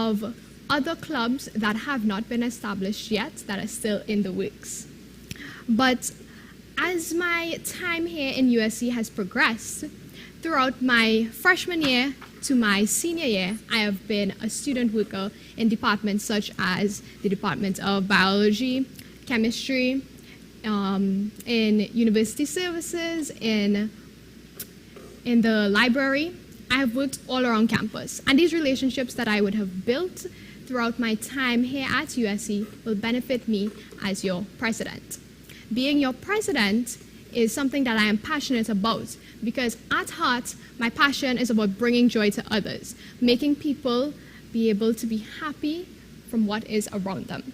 of other clubs that have not been established yet, that are still in the works. But as my time here in USC has progressed, throughout my freshman year to my senior year, I have been a student worker in departments such as the Department of Biology, Chemistry, in university services, in the library. I have worked all around campus, and these relationships that I would have built throughout my time here at USC will benefit me as your president. Being your president is something that I am passionate about, because at heart, my passion is about bringing joy to others, making people be able to be happy from what is around them.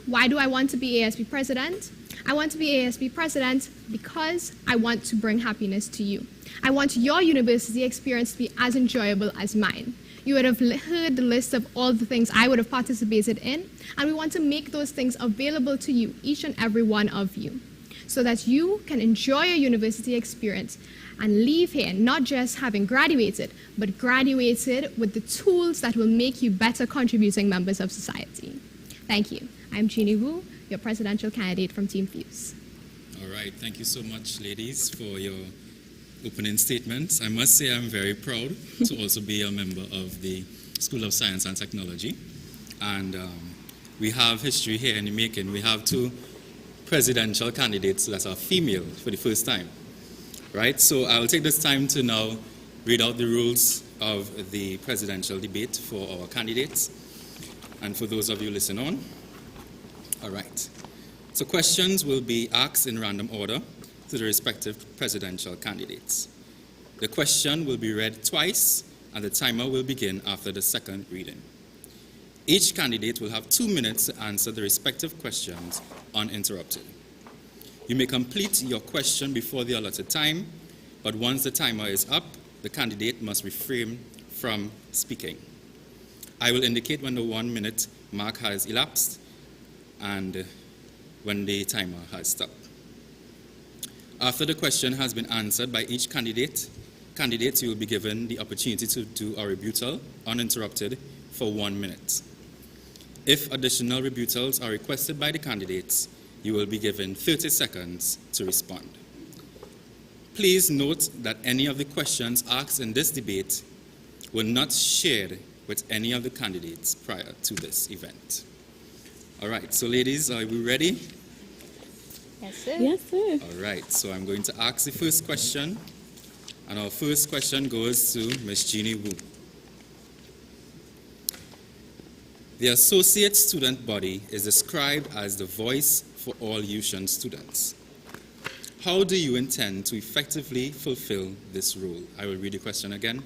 Why do I want to be ASB president? I want to be ASB president because I want to bring happiness to you. I want your university experience to be as enjoyable as mine. You would have heard the list of all the things I would have participated in, and we want to make those things available to you, each and every one of you, so that you can enjoy your university experience and leave here not just having graduated, but graduated with the tools that will make you better contributing members of society. Thank you. I'm Jeannie Wu, your presidential candidate from Team Fuse. All right, thank you so much, ladies, for your opening statements. I must say I'm very proud to also be a member of the School of Science and Technology. And we have history here in the making. We have two presidential candidates that are female for the first time, right? So I'll take this time to now read out the rules of the presidential debate for our candidates and for those of you listening on. All right. So questions will be asked in random order to the respective presidential candidates. The question will be read twice, and the timer will begin after the second reading. Each candidate will have 2 minutes to answer the respective questions uninterrupted. You may complete your question before the allotted time, but once the timer is up, the candidate must refrain from speaking. I will indicate when the 1 minute mark has elapsed and when the timer has stopped. After the question has been answered by each candidate, you will be given the opportunity to do a rebuttal uninterrupted for 1 minute. If additional rebuttals are requested by the candidates, you will be given 30 seconds to respond. Please note that any of the questions asked in this debate were not shared with any of the candidates prior to this event. All right, so ladies, are we ready? Yes, sir. Yes, sir. All right, so I'm going to ask the first question, and our first question goes to Ms. Jeannie Wu. The associate student body is described as the voice for all USC students. How do you intend to effectively fulfill this role? I will read the question again.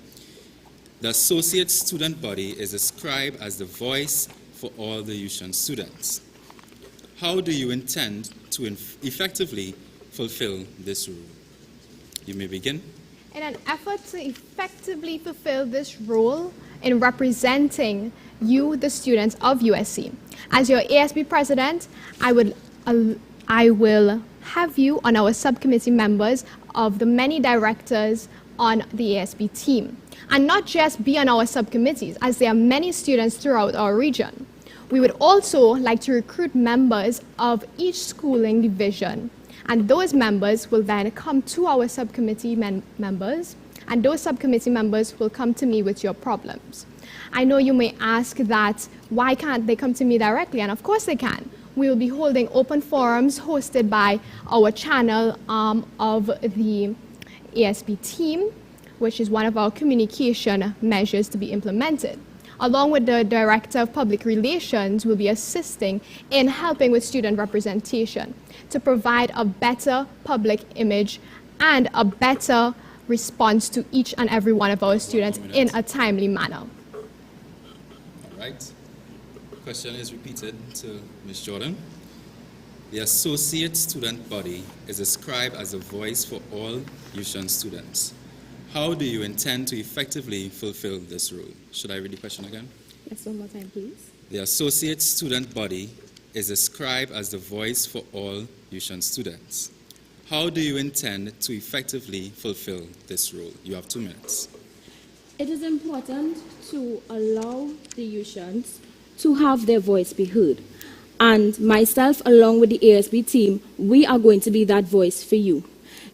The associate student body is described as the voice for all the USC students. How do you intend to effectively fulfill this role? You may begin. In an effort to effectively fulfill this role in representing you, the students of USC, as your ASB president, I will have you on our subcommittee members of the many directors on the ASB team. And not just be on our subcommittees, as there are many students throughout our region. We would also like to recruit members of each schooling division, and those members will then come to our subcommittee members, and those subcommittee members will come to me with your problems. I know you may ask that, why can't they come to me directly? And of course they can. We will be holding open forums hosted by our channel of the ASB team, which is one of our communication measures to be implemented. Along with the Director of Public Relations, will be assisting in helping with student representation to provide a better public image and a better response to each and every one of our students in a timely manner. All right. The question is repeated to Ms. Jordan. The associate student body is described as a voice for all USC students. How do you intend to effectively fulfill this role? Should I read the question again? Yes, one more time, please. The associate student body is described as the voice for all USC students. How do you intend to effectively fulfill this role? You have 2 minutes. It is important to allow the users to have their voice be heard. And myself, along with the ASB team, we are going to be that voice for you.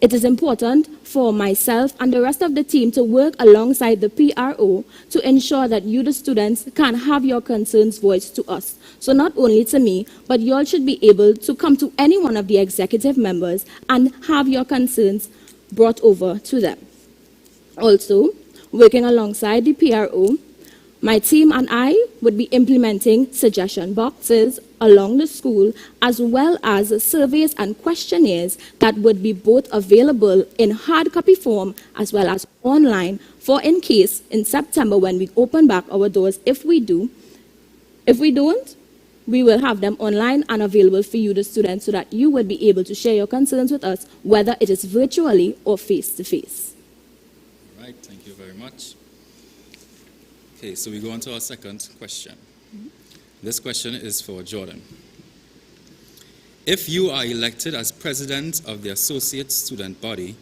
It is important for myself and the rest of the team to work alongside the PRO to ensure that you, the students, can have your concerns voiced to us. So not only to me, but you all should be able to come to any one of the executive members and have your concerns brought over to them. Also, working alongside the PRO, my team and I would be implementing suggestion boxes along the school, as well as surveys and questionnaires that would be both available in hard copy form as well as online for in case in September when we open back our doors, if we do. If we don't, we will have them online and available for you, the students, so that you would be able to share your concerns with us, whether it is virtually or face-to-face. Right, thank you very much. Okay, so we go on to our second question. This question is for Jordan. If you are elected as president of the associate student body,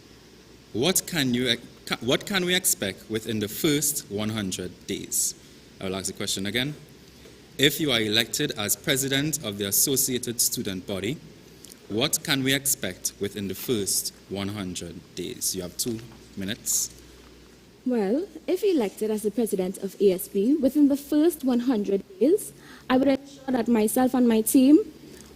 what can we expect within the first 100 days? I will ask the question again. If you are elected as president of the associated student body, what can we expect within the first 100 days? You have 2 minutes. Well, if elected as the president of ASB, within the first 100 days, I would ensure that myself and my team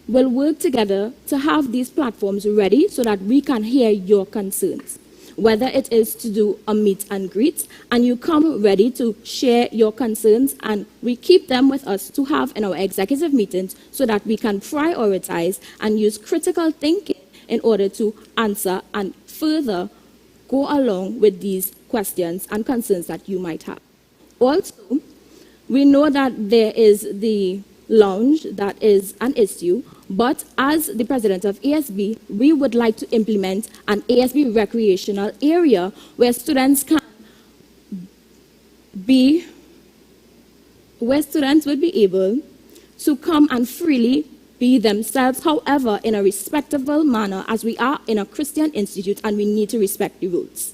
will work together to have these platforms ready so that we can hear your concerns. Whether it is to do a meet and greet, and you come ready to share your concerns, and we keep them with us to have in our executive meetings so that we can prioritize and use critical thinking in order to answer and further go along with these questions and concerns that you might have. Also, we know that there is the lounge that is an issue, but as the president of ASB, we would like to implement an ASB recreational area where students would be able to come and freely be themselves, however, in a respectable manner, as we are in a Christian institute and we need to respect the rules.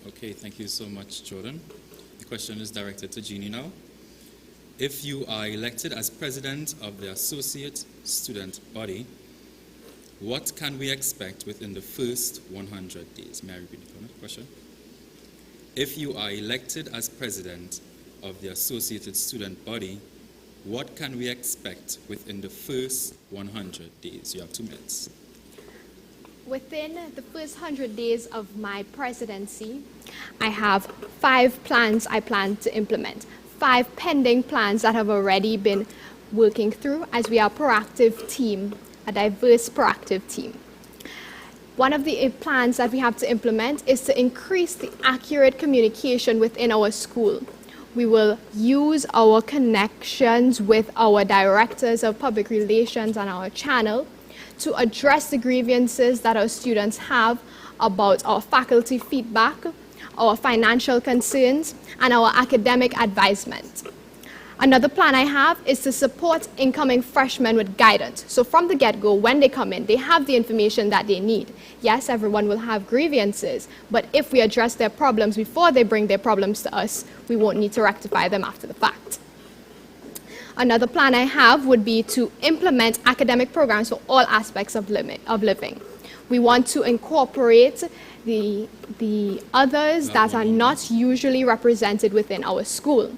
Okay, thank you so much, Jordan. The question is directed to Jeannie now. If you are elected as president of the associate student body, what can we expect within the first 100 days? May I repeat the question? If you are elected as president of the associated student body, what can we expect within the first 100 days? You have 2 minutes. Within the first 100 days of my presidency, I have 5 plans I plan to implement. 5 pending plans that have already been working through, as we are a proactive team, a diverse proactive team. One of the plans that we have to implement is to increase the accurate communication within our school. We will use our connections with our directors of public relations on our channel to address the grievances that our students have about our faculty feedback, our financial concerns, and our academic advisement. Another plan I have is to support incoming freshmen with guidance. So from the get-go, when they come in, they have the information that they need. Yes, everyone will have grievances, but if we address their problems before they bring their problems to us, we won't need to rectify them after the fact. Another plan I have would be to implement academic programs for all aspects of living. We want to incorporate the others that are not usually represented within our school.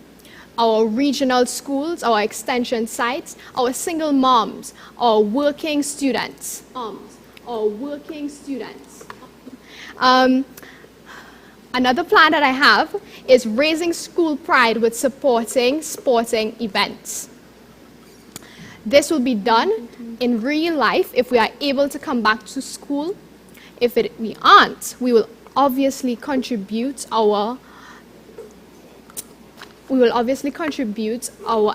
Our regional schools, our extension sites, our single moms, our working students. Another plan that I have is raising school pride with supporting sporting events. This will be done in real life if we are able to come back to school. If we aren't, we will obviously contribute our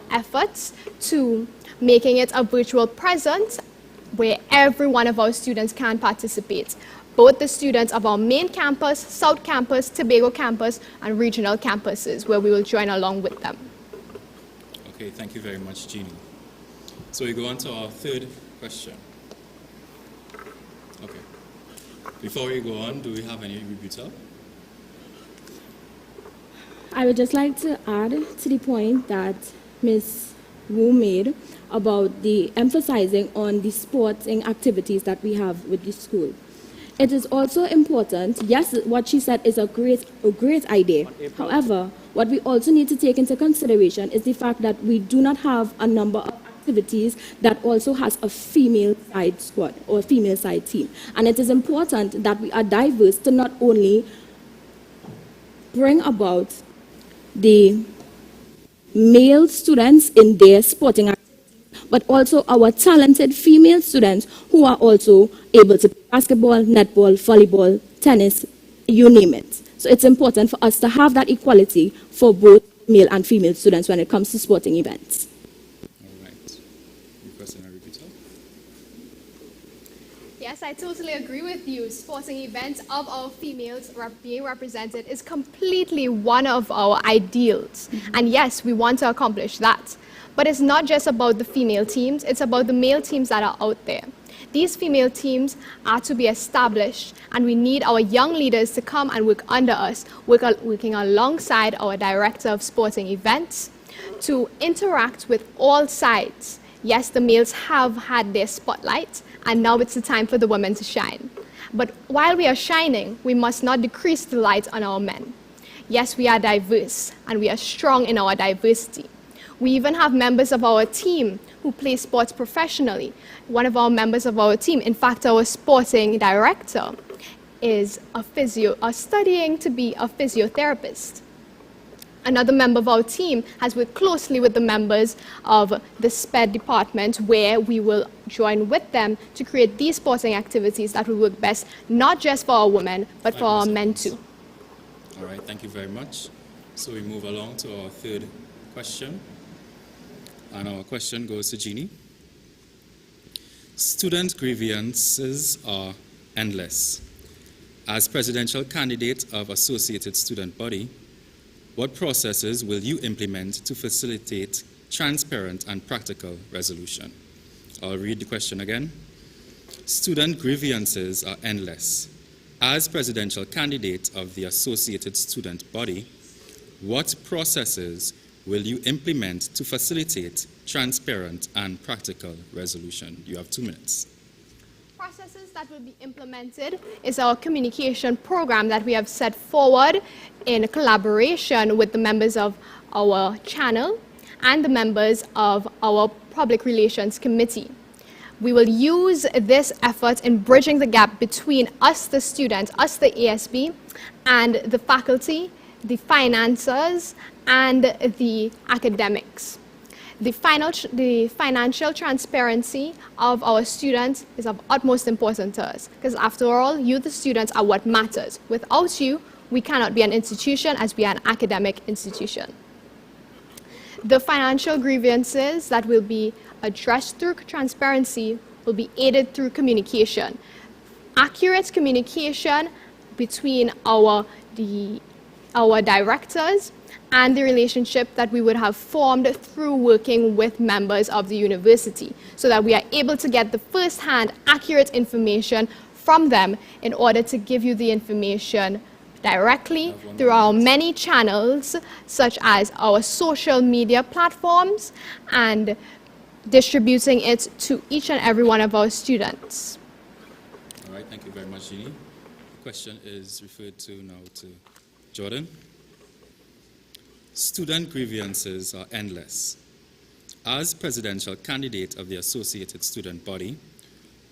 efforts to making it a virtual presence where every one of our students can participate. Both the students of our main campus, South Campus, Tobago Campus, and regional campuses, where we will join along with them. Okay, thank you very much, Jeannie. So we go on to our third question. Okay. Before we go on, do we have any rebuttal? I would just like to add to the point that Ms. Wu made about the emphasizing on the sporting activities that we have with the school. It is also important, yes, what she said is a great idea. However, what we also need to take into consideration is the fact that we do not have a number of activities that also has a female side squad or a female side team. And it is important that we are diverse to not only bring about the male students in their sporting activities, but also our talented female students who are also able to play basketball, netball, volleyball, tennis, you name it. So it's important for us to have that equality for both male and female students when it comes to sporting events. All right. Your question, Aripita? Yes, I totally agree with you. Sporting events of our females being represented is completely one of our ideals. And yes, we want to accomplish that. But it's not just about the female teams, it's about the male teams that are out there. These female teams are to be established, and we need our young leaders to come and work under us, working alongside our director of sporting events to interact with all sides. Yes, the males have had their spotlight, and now it's the time for the women to shine. But while we are shining, we must not decrease the light on our men. Yes, we are diverse, and we are strong in our diversity. We even have members of our team who play sports professionally. One of our members of our team, in fact, our sporting director, is studying to be a physiotherapist. Another member of our team has worked closely with the members of the SPED department, where we will join with them to create these sporting activities that will work best, not just for our women, but for our men too. All right, thank you very much. So we move along to our third question. And our question goes to Jeannie. Student grievances are endless. As presidential candidate of Associated Student Body, what processes will you implement to facilitate transparent and practical resolution? I'll read the question again. Student grievances are endless. As presidential candidate of the Associated Student Body, what processes will you implement to facilitate transparent and practical resolution? You have 2 minutes. Processes that will be implemented is our communication program that we have set forward in collaboration with the members of our channel and the members of our Public Relations Committee. We will use this effort in bridging the gap between us, the students, us, the ASB, and the faculty, the financiers, and the academics. The financial transparency of our students is of utmost importance to us, because after all, you, the students, are what matters. Without you, we cannot be an institution, as we are an academic institution. The financial grievances that will be addressed through transparency will be aided through communication. Accurate communication between our directors and the relationship that we would have formed through working with members of the university, so that we are able to get the first-hand accurate information from them in order to give you the information directly through our many channels, such as our social media platforms, and distributing it to each and every one of our students. All right, thank you very much, Jeannie. The question is referred to now to Jordan. Student grievances are endless. As presidential candidate of the Associated Student Body,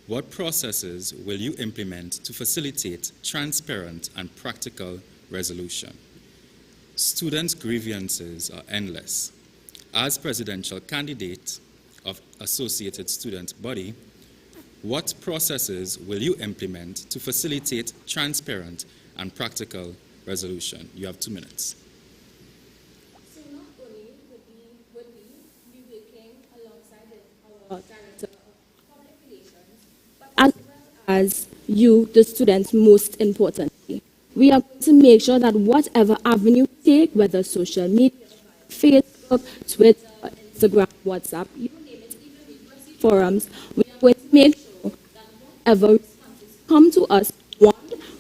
what processes will you implement to facilitate transparent and practical resolution? Student grievances are endless. As presidential candidate of Associated Student Body, what processes will you implement to facilitate transparent and practical resolution? You have 2 minutes. So not only would we be working alongside our director of public relations, but as well as you, the students, most importantly, we are going to make sure that whatever avenue we take, whether social media, Facebook, Twitter, Instagram, WhatsApp, you name it, even university forums, we are going to make sure that whatever responses come to us, one,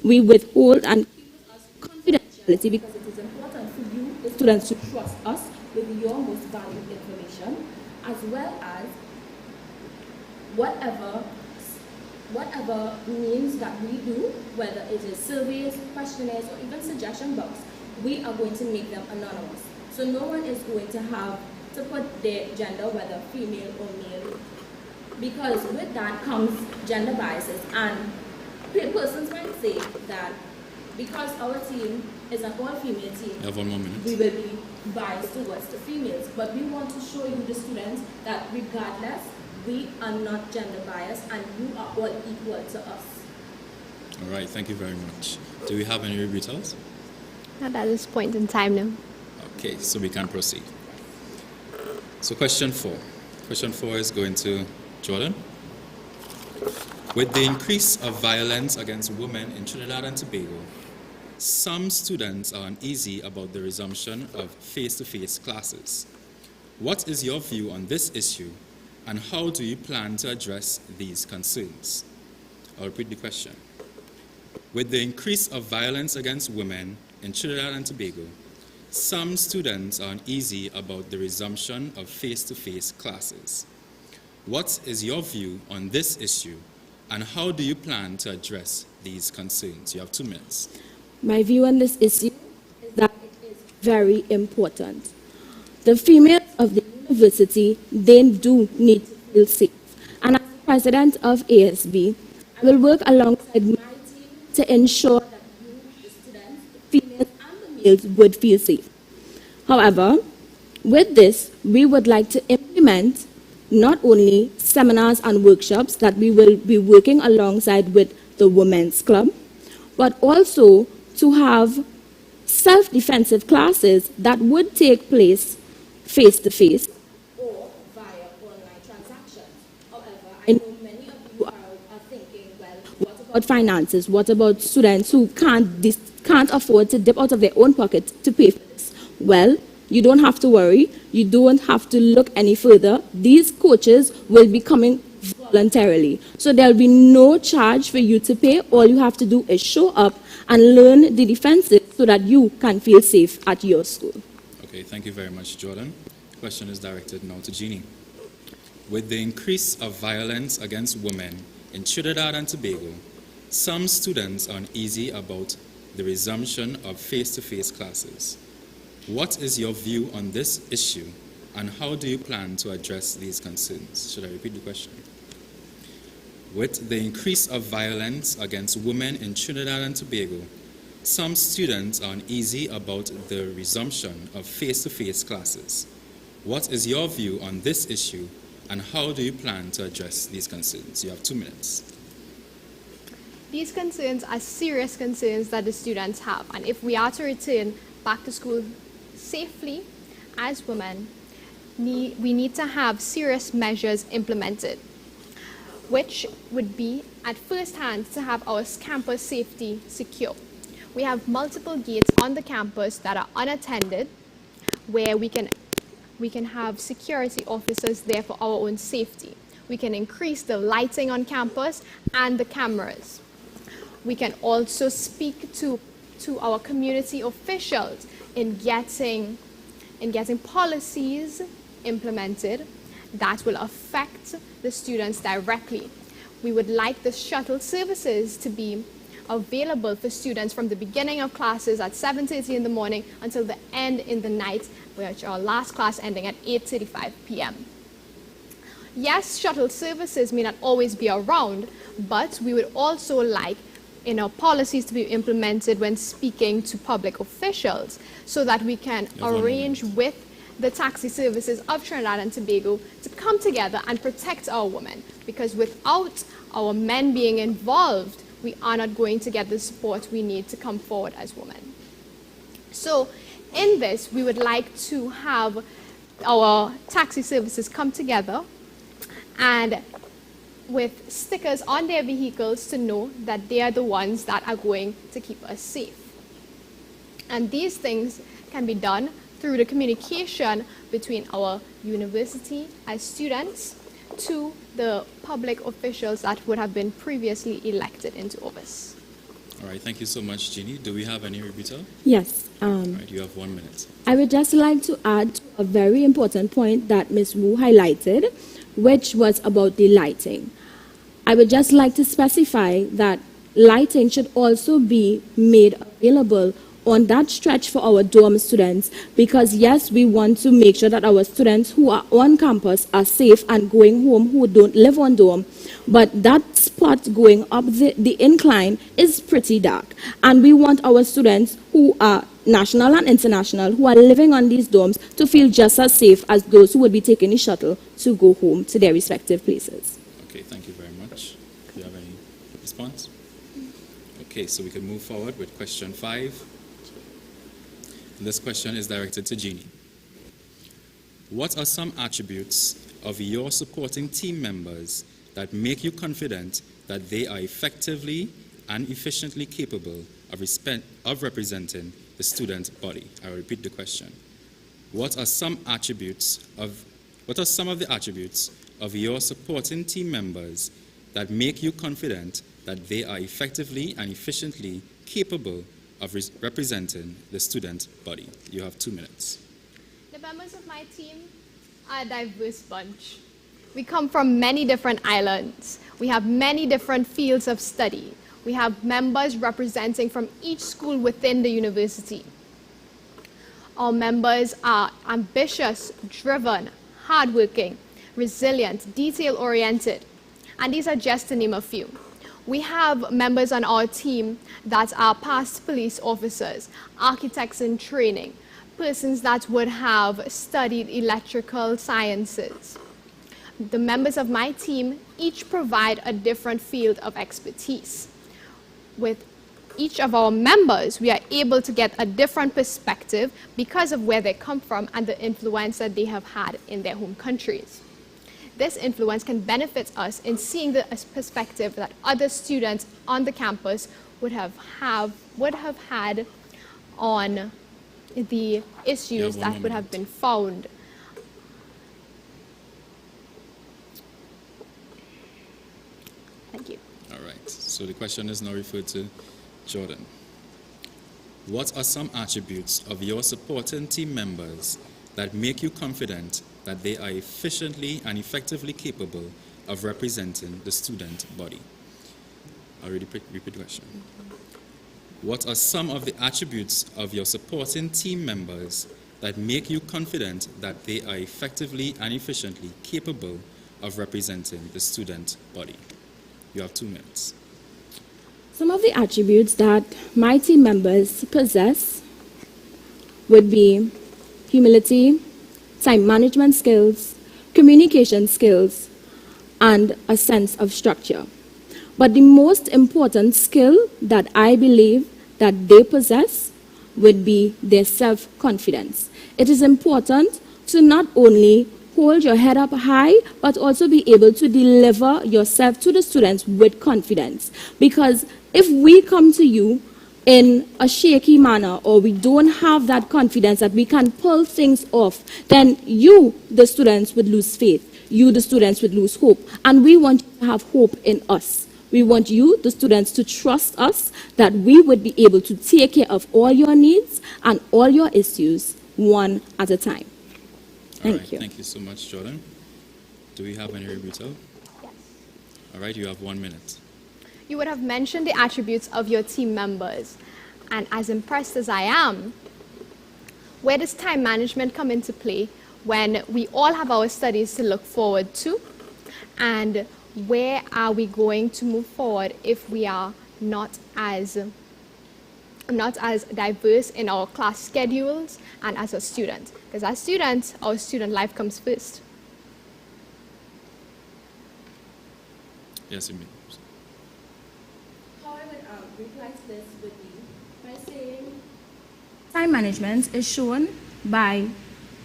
we withhold and keep with us confidentiality, because it is important for you, the students to trust us with your most valuable information, as well as whatever means that we do, whether it is surveys, questionnaires, or even suggestion box, we are going to make them anonymous. So no one is going to have to put their gender, whether female or male, because with that comes gender biases. And persons might say that because our team is an all-female team, You have 1 more minute. we will be biased towards the females. But we want to show you, the students, that regardless, we are not gender biased and you are all equal to us. All right, thank you very much. Do we have any rebuttals? Not at this point in time now. Okay, so we can proceed. So question 4. Question 4 is going to Jordan. With the increase of violence against women in Trinidad and Tobago, some students are uneasy about the resumption of face-to-face classes. What is your view on this issue, and how do you plan to address these concerns? I'll repeat the question. With the increase of violence against women in Trinidad and Tobago, some students are uneasy about the resumption of face-to-face classes. What is your view on this issue, and how do you plan to address these concerns? You have 2 minutes. My view on this issue is that it is very important. The females of the university, they do need to feel safe. And as president of ASB, I will work alongside my team to ensure that you, the students, the females and the males would feel safe. However, with this, we would like to implement not only seminars and workshops that we will be working alongside with the Women's Club, but also to have self-defensive classes that would take place face-to-face or via online transactions. However, I know many of you are thinking, well, what about finances? What about students who can't afford to dip out of their own pocket to pay for this? Well, you don't have to worry. You don't have to look any further. These coaches will be coming voluntarily. So there'll be no charge for you to pay. All you have to do is show up and learn the defenses so that you can feel safe at your school. Okay, thank you very much, Jordan. The question is directed now to Jeannie. With the increase of violence against women in Trinidad and Tobago, some students are uneasy about the resumption of face-to-face classes. What is your view on this issue, and how do you plan to address these concerns? Should I repeat the question? With the increase of violence against women in Trinidad and Tobago, some students are uneasy about the resumption of face-to-face classes. What is your view on this issue, and how do you plan to address these concerns? You have 2 minutes. These concerns are serious concerns that the students have, and if we are to return back to school safely as women, we need to have serious measures implemented, which would be at first hand to have our campus safety secure. We have multiple gates on the campus that are unattended, where we can have security officers there for our own safety. We can increase the lighting on campus and the cameras. We can also speak to our community officials in getting policies implemented that will affect the students directly. We would like the shuttle services to be available for students from the beginning of classes at 7:30 in the morning until the end in the night, which our last class ending at 8:35 p.m. Yes, shuttle services may not always be around, but we would also like our policies to be implemented when speaking to public officials so that we can arrange with the taxi services of Trinidad and Tobago to come together and protect our women, because without our men being involved, we are not going to get the support we need to come forward as women. So in this, we would like to have our taxi services come together and with stickers on their vehicles to know that they are the ones that are going to keep us safe. And these things can be done through the communication between our university as students to the public officials that would have been previously elected into office. All right, thank you so much, Jeannie. Do we have any rebuttal? Yes. All right, you have 1 minute. I would just like to add to a very important point that Ms. Wu highlighted, which was about the lighting. I would just like to specify that lighting should also be made available on that stretch for our dorm students, because yes, we want to make sure that our students who are on campus are safe and going home who don't live on dorm, but that spot going up the incline is pretty dark, and we want our students who are national and international who are living on these dorms to feel just as safe as those who would be taking the shuttle to go home to their respective places. Okay, thank you very much. Do you have any response? Okay, so we can move forward with question 5. This question is directed to Jeannie. What are some attributes of your supporting team members that make you confident that they are effectively and efficiently capable of representing the student body? I will repeat the question. What are some of the attributes of your supporting team members that make you confident that they are effectively and efficiently capable of representing the student body? You have 2 minutes. The members of my team are a diverse bunch. We come from many different islands. We have many different fields of study. We have members representing from each school within the university. Our members are ambitious, driven, hardworking, resilient, detail-oriented, and these are just to name a few. We have members on our team that are past police officers, architects in training, persons that would have studied electrical sciences. The members of my team each provide a different field of expertise. With each of our members, we are able to get a different perspective because of where they come from and the influence that they have had in their home countries. This influence can benefit us in seeing the perspective that other students on the campus would have had on the issues that would have been found. Thank you. All right, so the question is now referred to Jordan. What are some attributes of your supporting team members that make you confident that they are efficiently and effectively capable of representing the student body? I'll repeat the question. What are some of the attributes of your supporting team members that make you confident that they are effectively and efficiently capable of representing the student body? You have 2 minutes. Some of the attributes that my team members possess would be humility, time management skills, communication skills, and a sense of structure. But the most important skill that I believe that they possess would be their self-confidence. It is important to not only hold your head up high, but also be able to deliver yourself to the students with confidence. Because if we come to you in a shaky manner, or we don't have that confidence that we can pull things off, then you, the students, would lose faith. You, the students, would lose hope. And we want you to have hope in us. We want you, the students, to trust us that we would be able to take care of all your needs and all your issues one at a time. Thank you. Thank you so much, Jordan. Do we have any rebuttal? Yes. All right, you have 1 minute. You would have mentioned the attributes of your team members. And as impressed as I am, where does time management come into play when we all have our studies to look forward to? And where are we going to move forward if we are not as diverse in our class schedules and as a student? Because as students, our student life comes first. Yes, you may. How I would reply to this would be by saying time management is shown by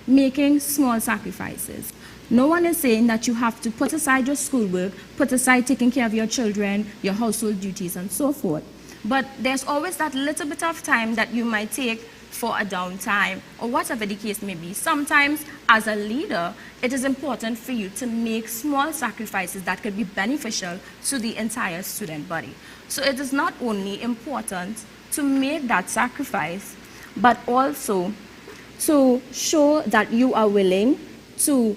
making small sacrifices. No one is saying that you have to put aside your schoolwork, put aside taking care of your children, your household duties, and so forth. But there's always that little bit of time that you might take for a downtime or whatever the case may be. Sometimes, as a leader, it is important for you to make small sacrifices that could be beneficial to the entire student body. So it is not only important to make that sacrifice, but also to show that you are willing to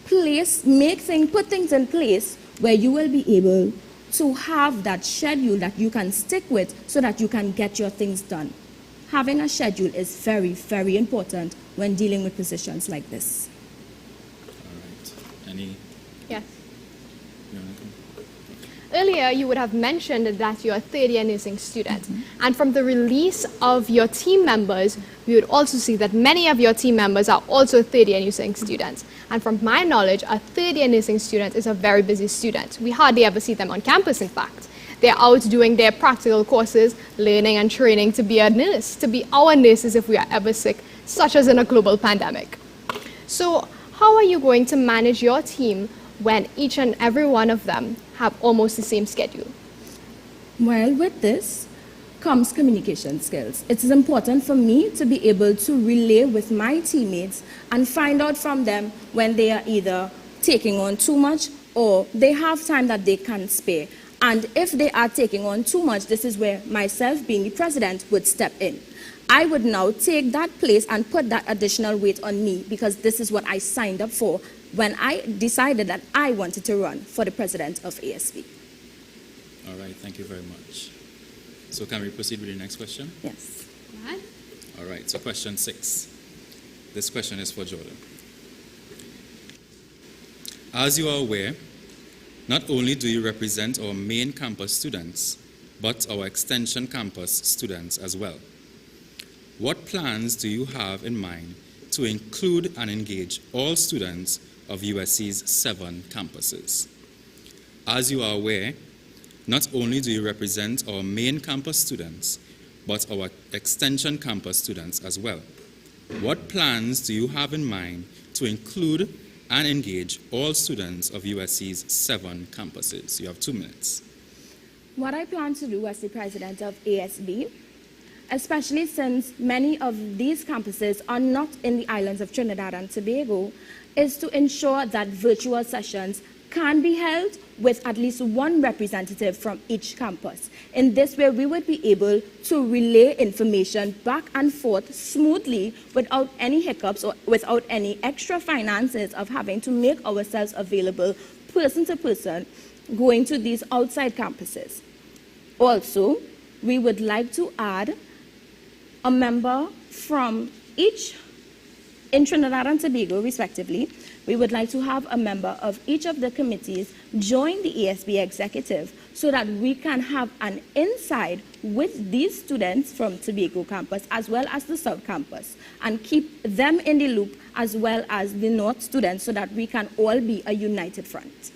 put things in place where you will be able to have that schedule that you can stick with so that you can get your things done. Having a schedule is very, very important when dealing with positions like this. All right. Yes. You wanna come? Earlier, you would have mentioned that you're a third-year nursing student. And from the release of your team members, we would also see that many of your team members are also third-year nursing students. And from my knowledge, a third-year nursing student is a very busy student. We hardly ever see them on campus, in fact. They're out doing their practical courses, learning and training to be a nurse, to be our nurses if we are ever sick, such as in a global pandemic. So how are you going to manage your team when each and every one of them have almost the same schedule? Well, with this comes communication skills. It is important for me to be able to relay with my teammates and find out from them when they are either taking on too much or they have time that they can spare. And if they are taking on too much, this is where myself, being the president, would step in. I would now take that place and put that additional weight on me because this is what I signed up for when I decided that I wanted to run for the president of ASB. All right, thank you very much. So can we proceed with the next question? Yes. Go ahead. All right, so question 6. This question is for Jordan. As you are aware, not only do you represent our main campus students, but our extension campus students as well. What plans do you have in mind to include and engage all students of USC's 7 campuses? As you are aware, not only do you represent our main campus students, but our extension campus students as well. What plans do you have in mind to include and engage all students of USC's 7 campuses? You have 2 minutes. What I plan to do as the president of ASB, especially since many of these campuses are not in the islands of Trinidad and Tobago, is to ensure that virtual sessions can be held with at least one representative from each campus. In this way, we would be able to relay information back and forth smoothly without any hiccups or without any extra finances of having to make ourselves available person to person going to these outside campuses. Also, we would like to add a member from each, in Trinidad and Tobago respectively. We would like to have a member of each of the committees join the ASB executive so that we can have an insight with these students from Tobago campus as well as the South campus and keep them in the loop as well as the North students so that we can all be a united front.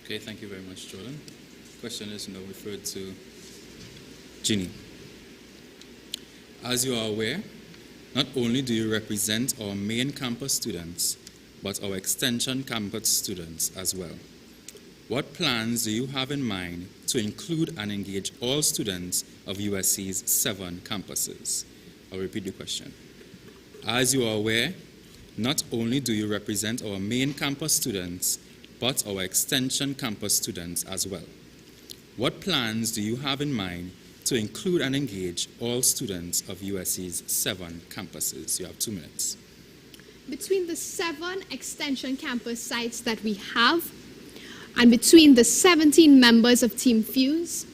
Okay, thank you very much, Jordan. Question is now referred to Ginny. As you are aware, not only do you represent our main campus students, but our extension campus students as well. What plans do you have in mind to include and engage all students of USC's 7 campuses? I'll repeat the question. As you are aware, not only do you represent our main campus students, but our extension campus students as well. What plans do you have in mind to include and engage all students of USC's 7 campuses? You have 2 minutes. Between the 7 extension campus sites that we have, and between the 17 members of Team Fuse,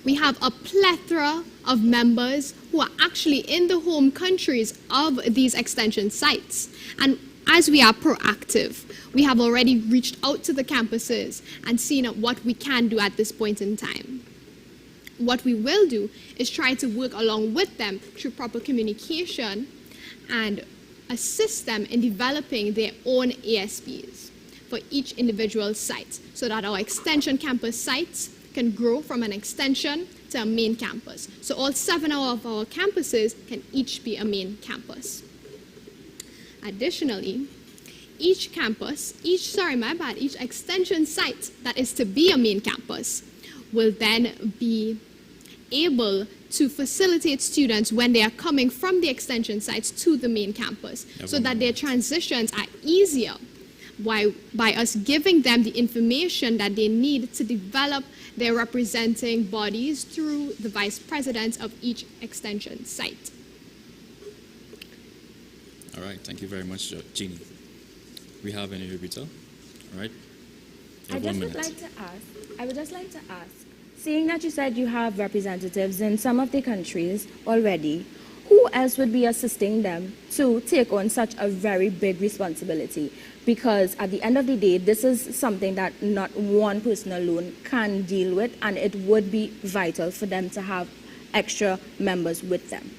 we have a plethora of members who are actually in the home countries of these extension sites. And as we are proactive, we have already reached out to the campuses and seen what we can do at this point in time. What we will do is try to work along with them through proper communication and assist them in developing their own ASBs for each individual site so that our extension campus sites can grow from an extension to a main campus. So all 7 of our campuses can each be a main campus. Additionally, each extension site that is to be a main campus will then be able to facilitate students when they are coming from the extension sites to the main campus, so that their transitions are easier by us giving them the information that they need to develop their representing bodies through the vice presidents of each extension site. All right, thank you very much, Jeannie. We have any rebuttal? All right. You have 1 minute. I would just like to ask, seeing that you said you have representatives in some of the countries already, who else would be assisting them to take on such a very big responsibility? Because at the end of the day, this is something that not one person alone can deal with, and it would be vital for them to have extra members with them.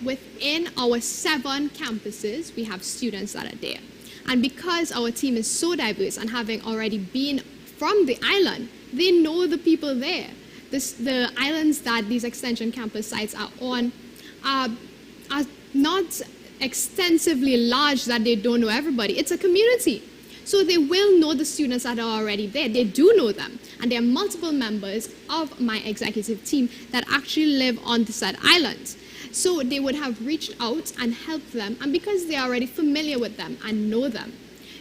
Within our 7 campuses, we have students that are there. And because our team is so diverse and having already been from the island, they know the people there. The islands that these extension campus sites are on are not extensively large that they don't know everybody. It's a community. So they will know the students that are already there. They do know them. And there are multiple members of my executive team that actually live on the said islands. So they would have reached out and helped them. And because they are already familiar with them and know them,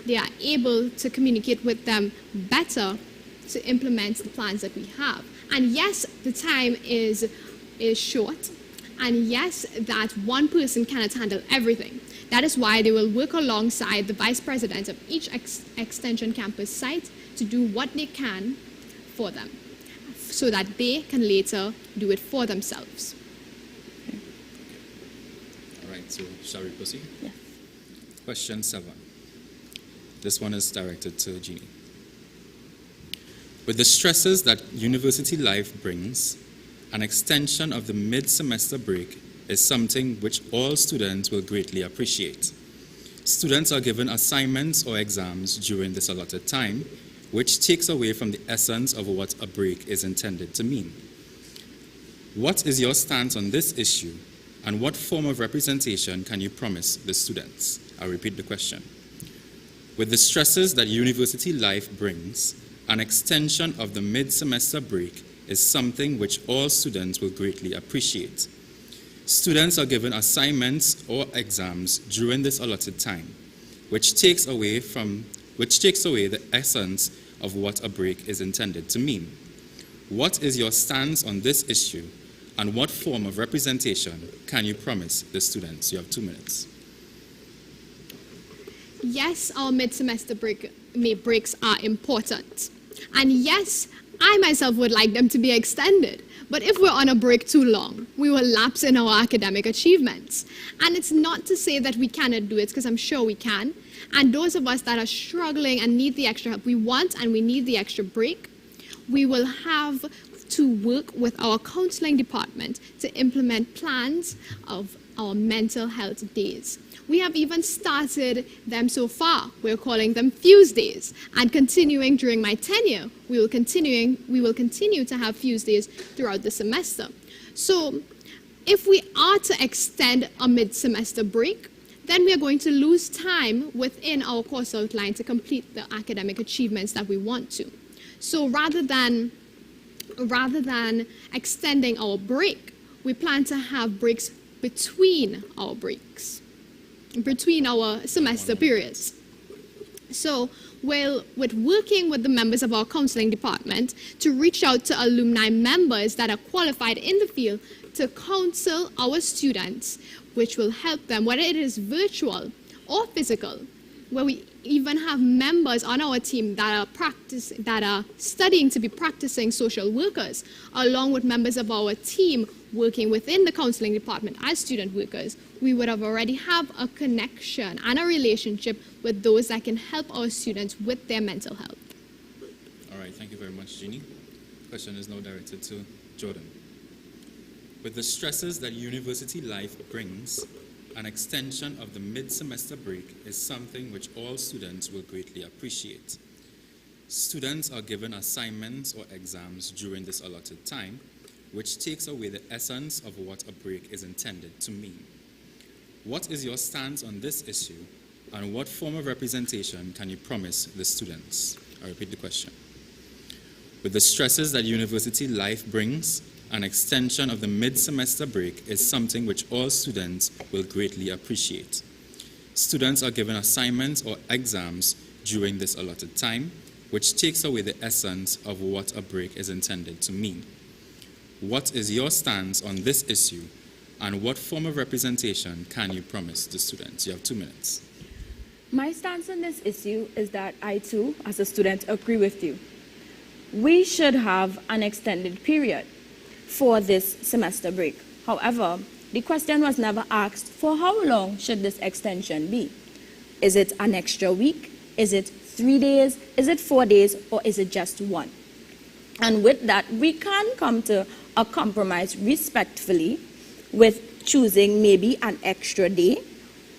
they are able to communicate with them better to implement the plans that we have. And yes, the time is short. And yes, that one person cannot handle everything. That is why they will work alongside the vice president of each extension campus site to do what they can for them, so that they can later do it for themselves. All right, so shall we proceed? Yeah. Question 7. This one is directed to Jeannie. With the stresses that university life brings, an extension of the mid-semester break is something which all students will greatly appreciate. Students are given assignments or exams during this allotted time, which takes away from the essence of what a break is intended to mean. What is your stance on this issue, and what form of representation can you promise the students? I'll repeat the question. With the stresses that university life brings, an extension of the mid-semester break is something which all students will greatly appreciate. Students are given assignments or exams during this allotted time, which takes away the essence of what a break is intended to mean. What is your stance on this issue, and what form of representation can you promise the students? You have 2 minutes. Yes, our mid-semester breaks are important. And yes, I myself would like them to be extended. But if we're on a break too long, we will lapse in our academic achievements. And it's not to say that we cannot do it, because I'm sure we can. And those of us that are struggling and need the extra help, we want and we need the extra break, we will have to work with our counseling department to implement plans of our mental health days. We have even started them so far. We're calling them Fuse Days. And continuing during my tenure, we will continue to have Fuse Days throughout the semester. So if we are to extend a mid-semester break, then we are going to lose time within our course outline to complete the academic achievements that we want to. So rather than extending our break, we plan to have breaks between our breaks, between our semester periods. So with working with the members of our counseling department to reach out to alumni members that are qualified in the field to counsel our students, which will help them, whether it is virtual or physical, where we even have members on our team that are studying to be practicing social workers, along with members of our team working within the counseling department as student workers. We would have already have a connection and a relationship with those that can help our students with their mental health. All right, thank you very much, Jeannie. Question is now directed to Jordan. With the stresses that university life brings, an extension of the mid-semester break is something which all students will greatly appreciate. Students are given assignments or exams during this allotted time, which takes away the essence of what a break is intended to mean. What is your stance on this issue, and what form of representation can you promise the students? I repeat the question. With the stresses that university life brings, an extension of the mid-semester break is something which all students will greatly appreciate. Students are given assignments or exams during this allotted time, which takes away the essence of what a break is intended to mean. What is your stance on this issue, and what form of representation can you promise to students? You have 2 minutes. My stance on this issue is that I too, as a student, agree with you. We should have an extended period for this semester break. However, the question was never asked for how long should this extension be. Is it an extra week? Is it 3 days? Is it 4 days? Or is it just 1? And with that, we can come to a compromise respectfully with choosing maybe an extra day,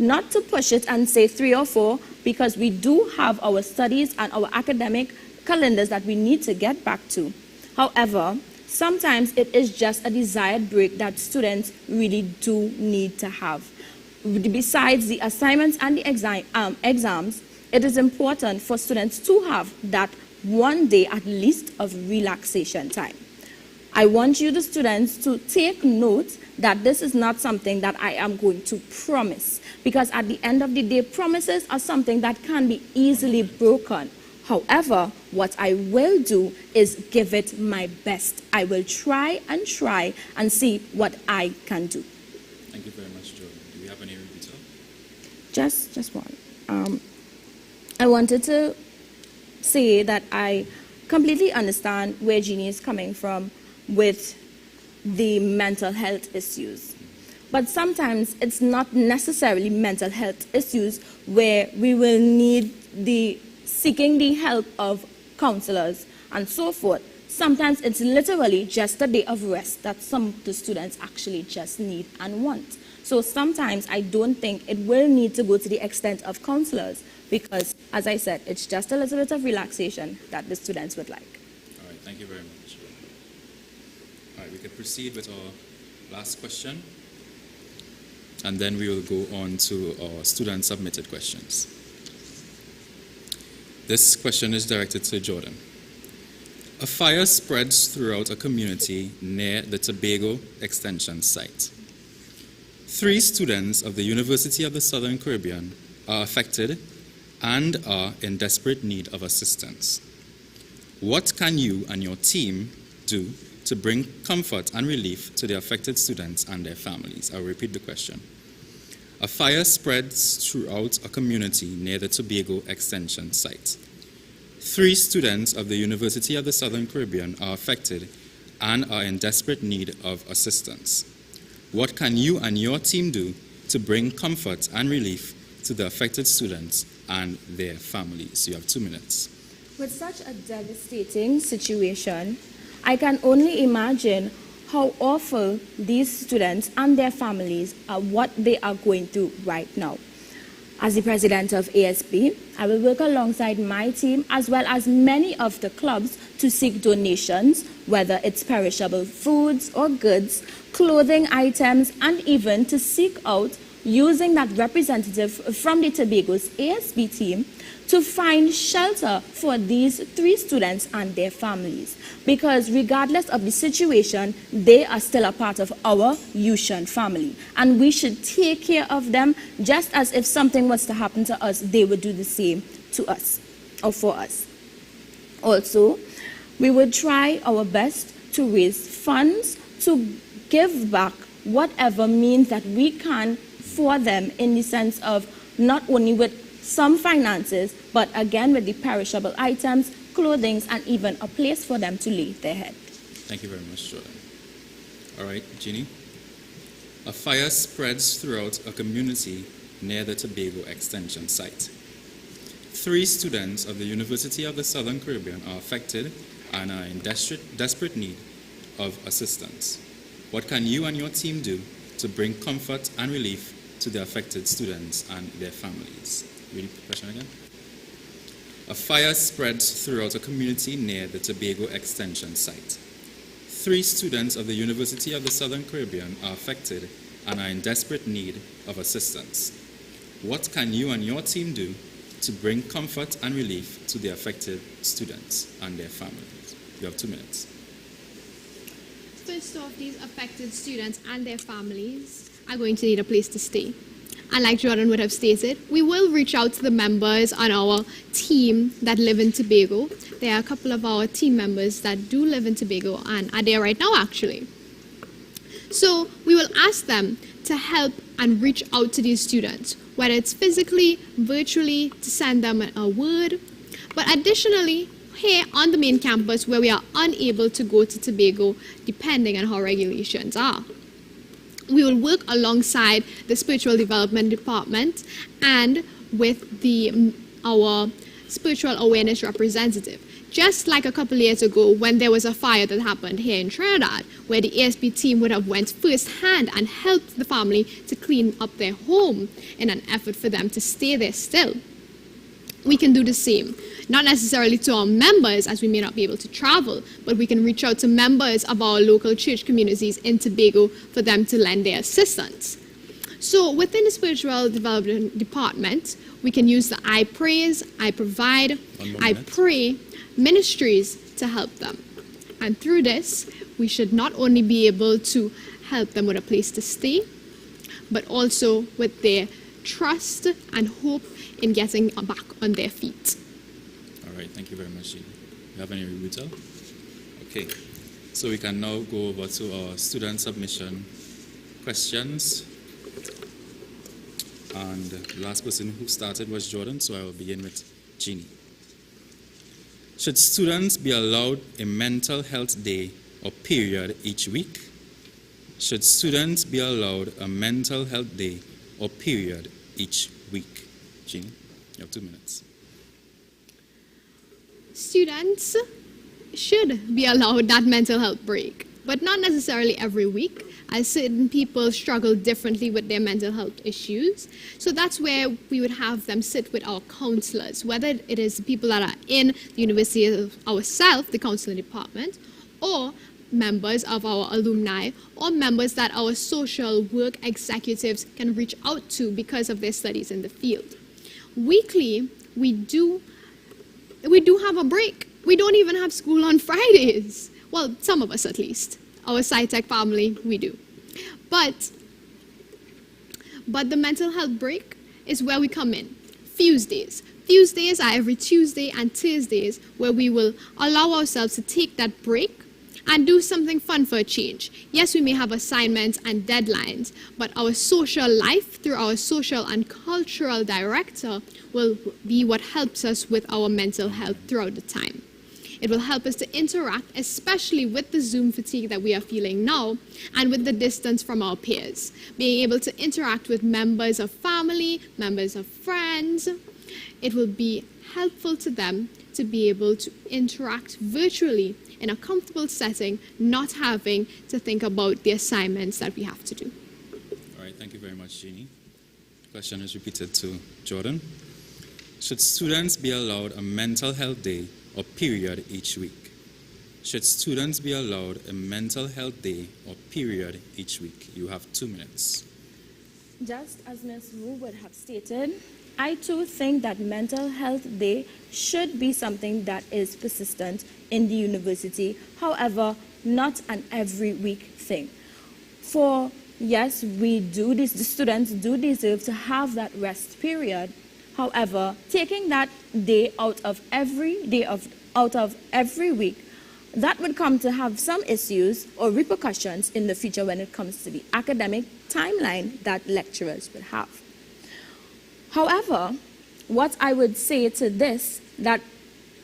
not to push it and say 3 or 4, because we do have our studies and our academic calendars that we need to get back to. However, sometimes it is just a desired break that students really do need to have. Besides the assignments and the exams, it is important for students to have that 1 day at least of relaxation time. I want you, the students, to take note that this is not something that I am going to promise, because at the end of the day, promises are something that can be easily broken. However, what I will do is give it my best. I will try and see what I can do. Thank you very much, Jordan. Do we have any rebuttal? Just one. I wanted to say that I completely understand where Jeannie is coming from with the mental health issues. But sometimes it's not necessarily mental health issues where we will need seeking the help of counselors and so forth. Sometimes it's literally just a day of rest that some of the students actually just need and want. So sometimes I don't think it will need to go to the extent of counselors because, as I said, it's just a little bit of relaxation that the students would like. All right, thank you very much. All right, we can proceed with our last question, and then we will go on to our student-submitted questions. This question is directed to Jordan. A fire spreads throughout a community near the Tobago Extension site. 3 students of the University of the Southern Caribbean are affected and are in desperate need of assistance. What can you and your team do to bring comfort and relief to the affected students and their families? I'll repeat the question. A fire spreads throughout a community near the Tobago Extension site. 3 students of the University of the Southern Caribbean are affected and are in desperate need of assistance. What can you and your team do to bring comfort and relief to the affected students and their families? You have 2 minutes. With such a devastating situation, I can only imagine how awful these students and their families are, what they are going through right now. As the president of ASB, I will work alongside my team as well as many of the clubs to seek donations, whether it's perishable foods or goods, clothing items, and even to seek out using that representative from the Tobago's ASB team to find shelter for these 3 students and their families. Because regardless of the situation, they are still a part of our USC family. And we should take care of them just as if something was to happen to us, they would do the same to us or for us. Also, we would try our best to raise funds to give back whatever means that we can for them in the sense of not only with some finances, but again with the perishable items, clothing, and even a place for them to lay their head. Thank you very much, Jordan. All right, Jeannie. A fire spreads throughout a community near the Tobago Extension site. 3 students of the University of the Southern Caribbean are affected and are in desperate need of assistance. What can you and your team do to bring comfort and relief to the affected students and their families? Read the question again. A fire spreads throughout a community near the Tobago Extension site. 3 students of the University of the Southern Caribbean are affected and are in desperate need of assistance. What can you and your team do to bring comfort and relief to the affected students and their families? You have 2 minutes. First off, these affected students and their families are going to need a place to stay. And like Jordan would have stated, we will reach out to the members on our team that live in Tobago. There are a couple of our team members that do live in Tobago and are there right now, actually. So we will ask them to help and reach out to these students, whether it's physically, virtually, to send them a word. But additionally, here on the main campus where we are unable to go to Tobago, depending on how regulations are, we will work alongside the Spiritual Development Department and with our Spiritual Awareness Representative. Just like a couple years ago when there was a fire that happened here in Trinidad, where the ASB team would have went firsthand and helped the family to clean up their home in an effort for them to stay there still. We can do the same, not necessarily to our members as we may not be able to travel, but we can reach out to members of our local church communities in Tobago for them to lend their assistance. So within the Spiritual Development Department, we can use the I Praise, I Provide, I Pray ministries to help them. And through this, we should not only be able to help them with a place to stay, but also with their trust and hope in getting back on their feet. All right, thank you very much, Jean. You have any rebuttal? Okay, so we can now go over to our student submission questions. And the last person who started was Jordan, so I will begin with Jeannie. Should students be allowed a mental health day or period each week? Should students be allowed a mental health day or period each week? Jeannie, you have 2 minutes. Students should be allowed that mental health break, but not necessarily every week, as certain people struggle differently with their mental health issues. So that's where we would have them sit with our counselors, whether it is people that are in the university ourselves, the counseling department, or members of our alumni, or members that our social work executives can reach out to because of their studies in the field. Weekly, we do have a break. We don't even have school on Fridays. Well, some of us at least. Our SciTech family, we do. But the mental health break is where we come in. Tuesdays. Tuesdays are every Tuesday and Thursdays where we will allow ourselves to take that break and do something fun for a change. Yes, we may have assignments and deadlines, but our social life through our social and cultural director will be what helps us with our mental health throughout the time. It will help us to interact, especially with the Zoom fatigue that we are feeling now and with the distance from our peers. Being able to interact with members of family, members of friends, it will be helpful to them to be able to interact virtually in a comfortable setting, not having to think about the assignments that we have to do. All right, thank you very much, Jeannie. Question is repeated to Jordan. Should students be allowed a mental health day or period each week? Should students be allowed a mental health day or period each week? You have 2 minutes. Just as Ms. Wu would have stated, I too think that mental health day should be something that is persistent in the university, however, not an every week thing. For yes, the students do deserve to have that rest period. However, taking that day out of every week, that would come to have some issues or repercussions in the future when it comes to the academic timeline that lecturers would have. However, what I would say to this, that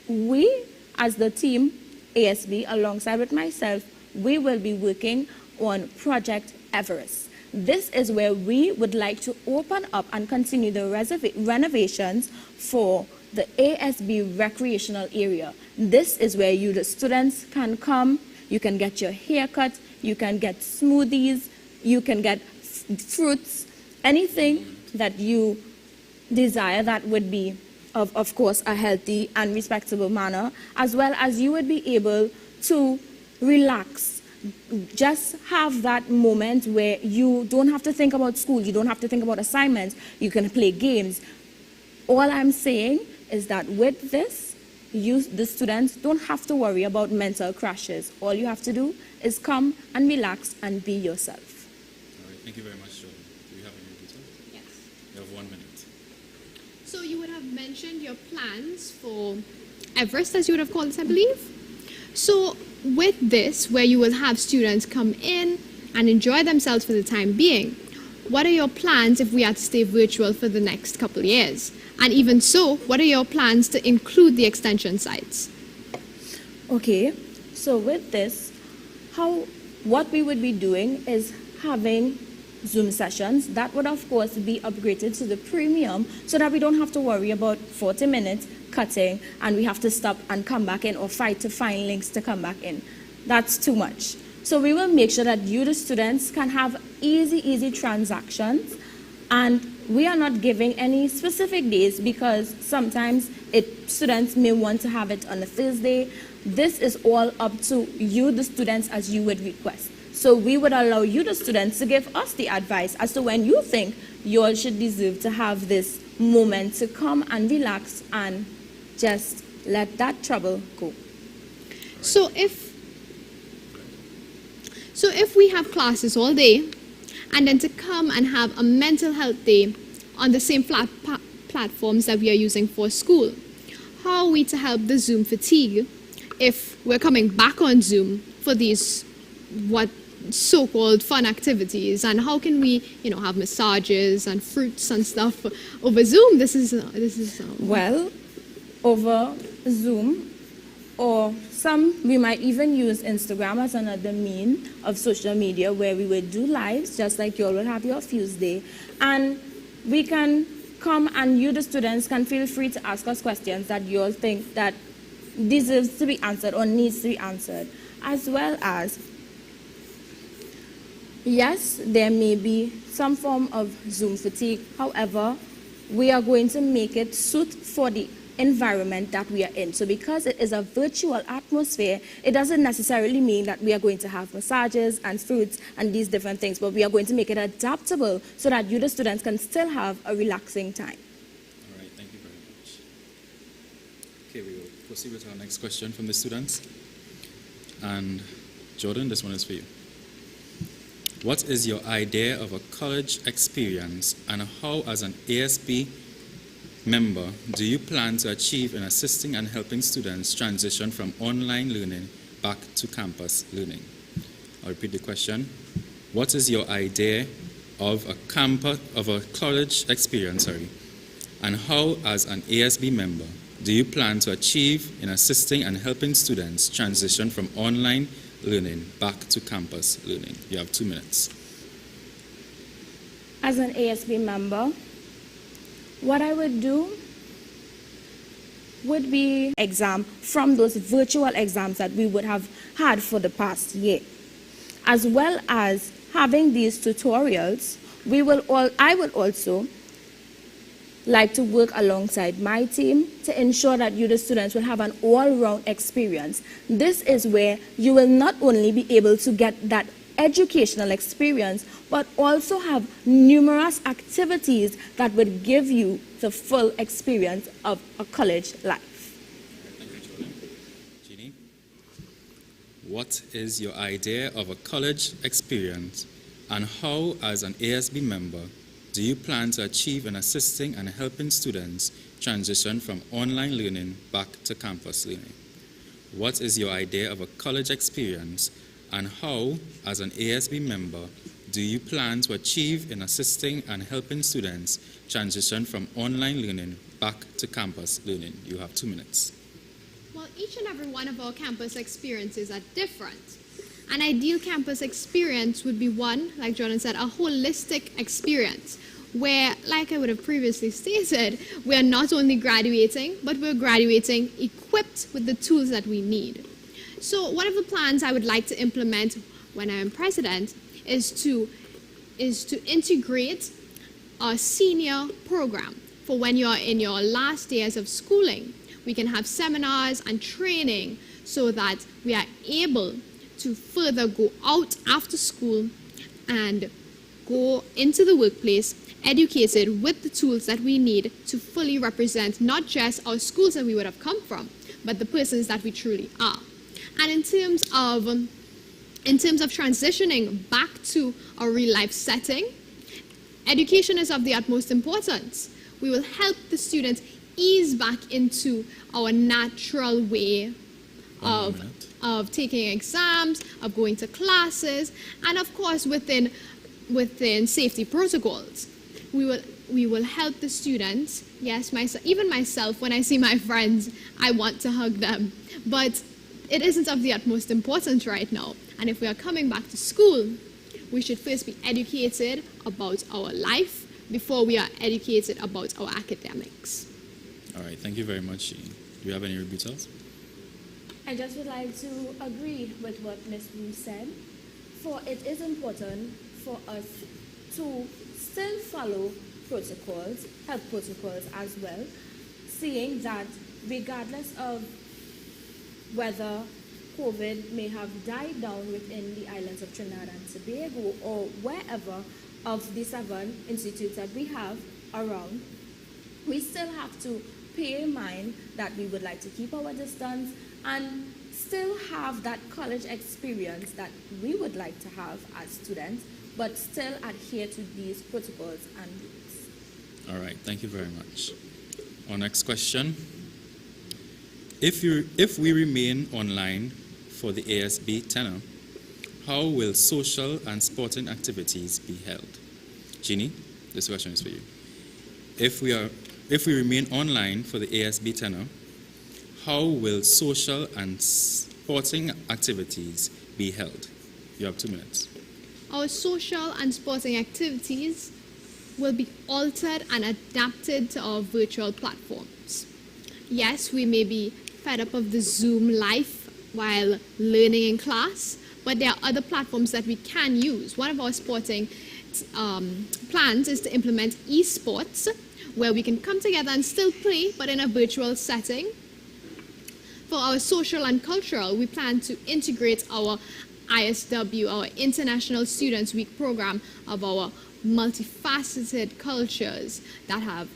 we as the team, ASB, alongside with myself, we will be working on Project Everest. This is where we would like to open up and continue the renovations for the ASB recreational area. This is where you, the students, can come, you can get your hair cut, you can get smoothies, you can get fruits, anything that you desire that would be of course a healthy and respectable manner, as well as you would be able to relax. Just have that moment where you don't have to think about school, you don't have to think about assignments, you can play games. All I'm saying is that with this, you, the students, don't have to worry about mental crashes. All you have to do is come and relax and be yourself. All right, thank you very much, Jordan. Do you have any details? Yes. You have 1 minute. So you would have mentioned your plans for Everest, as you would have called it, I believe. So with this, where you will have students come in and enjoy themselves for the time being, what are your plans if we are to stay virtual for the next couple of years? And even so, what are your plans to include the extension sites? Okay, so with this, what we would be doing is having Zoom sessions that would of course be upgraded to the premium so that we don't have to worry about 40 minutes cutting and we have to stop and come back in or fight to find links to come back in. That's too much. So we will make sure that you, the students, can have easy transactions, and we are not giving any specific days because sometimes students may want to have it on a Thursday. This is all up to you, the students, as you would request. So we would allow you, the students, to give us the advice as to when you think you all should deserve to have this moment to come and relax and just let that trouble go. So if we have classes all day, and then to come and have a mental health day on the same platforms that we are using for school, how are we to help the Zoom fatigue if we're coming back on Zoom for these so-called fun activities? And how can we, have massages and fruits and stuff over Zoom? This is well, over Zoom, or we might even use Instagram as another mean of social media where we would do lives, just like you all will have your Tuesday. And we can come and you, the students, can feel free to ask us questions that you all think that deserves to be answered or needs to be answered. As well as, yes, there may be some form of Zoom fatigue. However, we are going to make it suit for the environment that we are in. So because it is a virtual atmosphere, it doesn't necessarily mean that we are going to have massages and fruits and these different things, but we are going to make it adaptable so that you, the students, can still have a relaxing time. All right, thank you very much. Okay, we will proceed with our next question from the students. And Jordan, this one is for you. What is your idea of a college experience, and how, as an ASB member, do you plan to achieve in assisting and helping students transition from online learning back to campus learning? I'll repeat the question. What is your idea of a college experience, and how, as an ASB member, do you plan to achieve in assisting and helping students transition from online learning back to campus learning? You have 2 minutes. As an ASB member, what I would do would be exam from those virtual exams that we would have had for the past year. As well as having these tutorials, I would also like to work alongside my team to ensure that you, the students, will have an all-round experience. This is where you will not only be able to get that educational experience, but also have numerous activities that would give you the full experience of a college life. Thank you, Jordan. Jeannie, what is your idea of a college experience, and how, as an ASB member, do you plan to achieve in assisting and helping students transition from online learning back to campus learning? What is your idea of a college experience, and how, as an ASB member, do you plan to achieve in assisting and helping students transition from online learning back to campus learning? You have 2 minutes. Well, each and every one of our campus experiences are different. An ideal campus experience would be one, like Jordan said, a holistic experience where, like I would have previously stated, we are not only graduating, but we're graduating equipped with the tools that we need. So one of the plans I would like to implement when I am president is to integrate a senior program for when you're in your last years of schooling. We can have seminars and training so that we are able to further go out after school and go into the workplace educated with the tools that we need to fully represent not just our schools that we would have come from, but the persons that we truly are. And in terms of transitioning back to a real life setting, education is of the utmost importance. We will help the students ease back into our natural way of taking exams, of going to classes, and of course within safety protocols. We will help the students. Yes, even myself, when I see my friends, I want to hug them. But it isn't of the utmost importance right now. And if we are coming back to school, we should first be educated about our life before we are educated about our academics. All right, thank you very much. Do you have any rebuttals? I just would like to agree with what Ms. Wu said, for it is important for us to still follow protocols, health protocols as well, seeing that regardless of whether COVID may have died down within the islands of Trinidad and Tobago or wherever of the 7 institutes that we have around, we still have to pay in mind that we would like to keep our distance and still have that college experience that we would like to have as students, but still adhere to these protocols and rules. All right, thank you very much. Our next question. If we remain online for the ASB tenure, how will social and sporting activities be held? Jeannie, this question is for you. If we remain online for the ASB tenure, how will social and sporting activities be held? You have 2 minutes. Our social and sporting activities will be altered and adapted to our virtual platforms. Yes, we may be fed up of the Zoom life while learning in class, but there are other platforms that we can use. One of our sporting plans is to implement esports, where we can come together and still play, but in a virtual setting. For our social and cultural, we plan to integrate our ISW, our International Students Week program, of our multifaceted cultures that have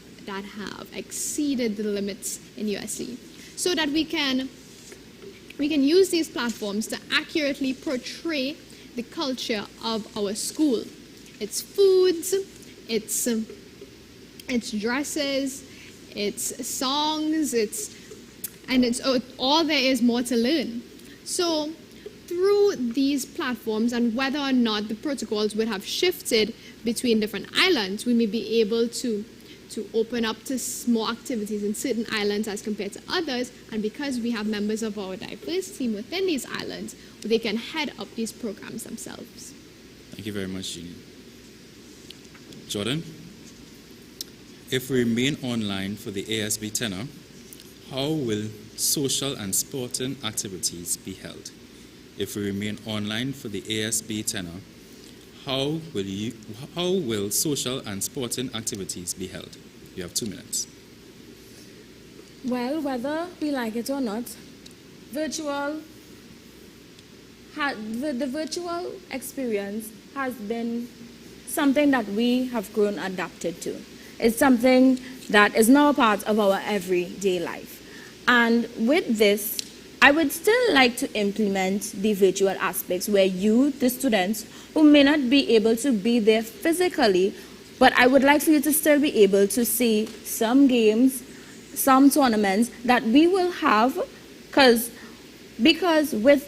exceeded the limits in USC, so that we can use these platforms to accurately portray the culture of our school, its foods, its dresses, its songs, and all there is more to learn. So through these platforms, and whether or not the protocols would have shifted between different islands, we may be able to open up to more activities in certain islands as compared to others, and because we have members of our diverse team within these islands, they can head up these programs themselves. Thank you very much, Jeannie. Jordan, if we remain online for the ASB tenure, how will social and sporting activities be held? If we remain online for the ASB tenure, how will social and sporting activities be held? You have 2 minutes. Well, whether we like it or not, the virtual experience has been something that we have grown adapted to. It's something that is now a part of our everyday life. And with this, I would still like to implement the virtual aspects where you, the students, who may not be able to be there physically, but I would like for you to still be able to see some games, some tournaments that we will have, because with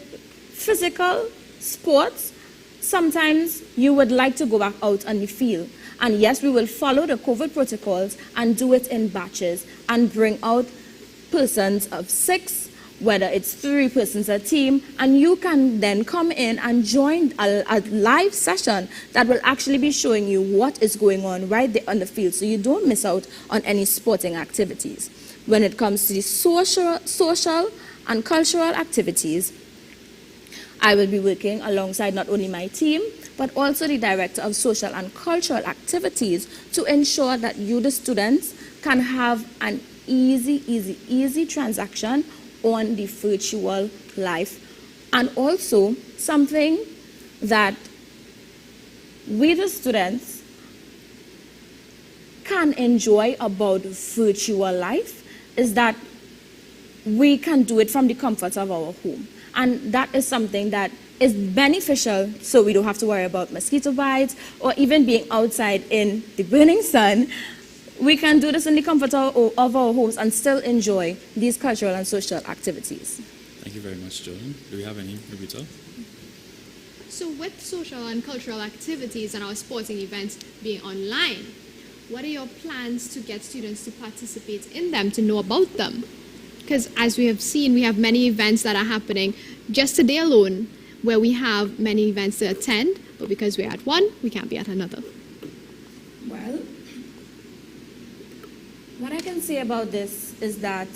physical sports, sometimes you would like to go back out on the field. And yes, we will follow the COVID protocols and do it in batches and bring out persons of 6, whether it's 3 persons a team, and you can then come in and join a live session that will actually be showing you what is going on right there on the field, so you don't miss out on any sporting activities. When it comes to the social and cultural activities, I will be working alongside not only my team, but also the Director of Social and Cultural Activities to ensure that you, the students, can have an easy transaction on the virtual life, and also something that we, the students, can enjoy about virtual life is that we can do it from the comfort of our home. And that is something that is beneficial, so we don't have to worry about mosquito bites or even being outside in the burning sun. We can do this in the comfort of our homes and still enjoy these cultural and social activities. Thank you very much, Jordan. Do we have any rebuttal? So with social and cultural activities and our sporting events being online, what are your plans to get students to participate in them, to know about them? Because as we have seen, we have many events that are happening just today alone, where we have many events to attend, but because we're at one, we can't be at another. Well, what I can say about this is that,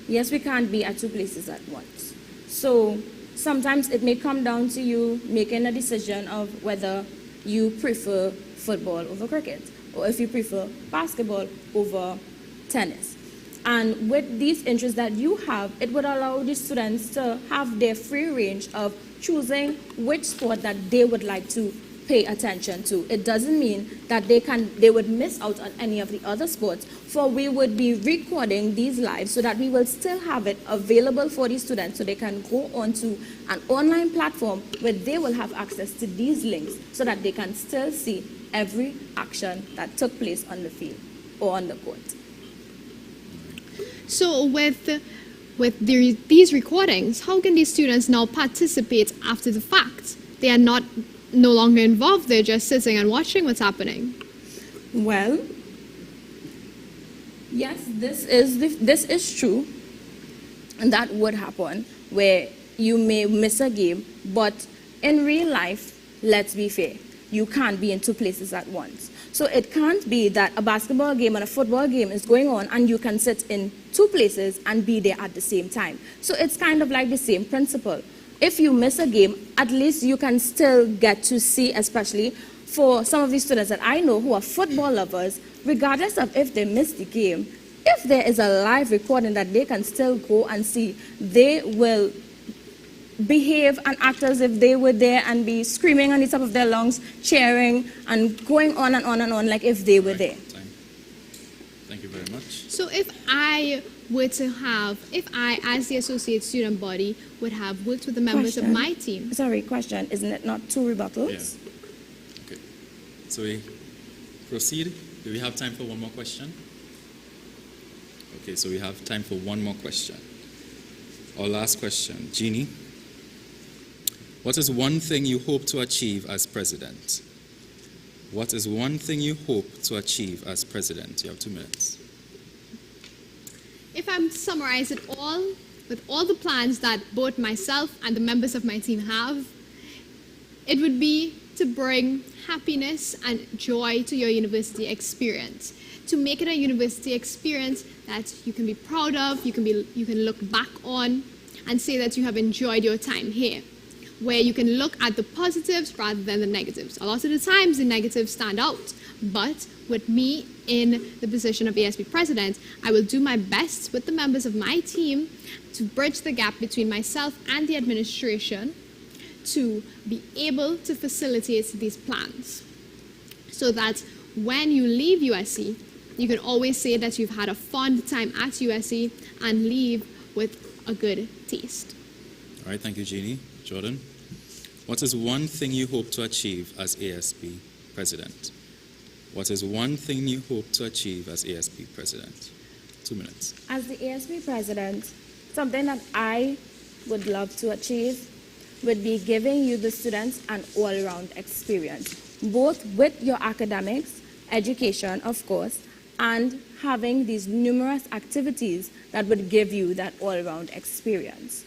yes, we can't be at two places at once. So sometimes it may come down to you making a decision of whether you prefer football over cricket, or if you prefer basketball over tennis. And with these interests that you have, it would allow the students to have their free range of choosing which sport that they would like to pay attention to. It doesn't mean that they would miss out on any of the other sports, for we would be recording these live so that we will still have it available for the students, so they can go onto an online platform where they will have access to these links so that they can still see every action that took place on the field or on the court. So with these recordings, how can these students now participate after the fact? They are no longer involved, they're just sitting and watching what's happening. Well, yes, this is true, and that would happen where you may miss a game, but in real life, let's be fair, you can't be in two places at once. So it can't be that a basketball game and a football game is going on and you can sit in two places and be there at the same time. So it's kind of like the same principle. If you miss a game, at least you can still get to see, especially for some of these students that I know who are football lovers, regardless of if they miss the game, if there is a live recording that they can still go and see, they will behave and act as if they were there and be screaming on the top of their lungs, cheering, and going on and on and on like if they were there. Thank you very much. So if I, as the associate student body, would have worked with the members of my team. Sorry, question. Isn't it not two rebuttals? Yeah. Okay. So we proceed. Do we have time for one more question? Okay, so we have time for one more question. Our last question. Jeannie, what is one thing you hope to achieve as president? What is one thing you hope to achieve as president? You have 2 minutes. If I'm to summarize it all, with all the plans that both myself and the members of my team have, it would be to bring happiness and joy to your university experience. To make it a university experience that you can be proud of, you can look back on and say that you have enjoyed your time here, where you can look at the positives rather than the negatives. A lot of the times the negatives stand out, but with me in the position of ASB president, I will do my best with the members of my team to bridge the gap between myself and the administration to be able to facilitate these plans, so that when you leave USC, you can always say that you've had a fun time at USC and leave with a good taste. All right, thank you, Jeannie. Jordan, what is one thing you hope to achieve as ASB president? What is one thing you hope to achieve as ASB president? 2 minutes. As the ASB president, something that I would love to achieve would be giving you, the students, an all-round experience, both with your academics, education, of course, and having these numerous activities that would give you that all-round experience.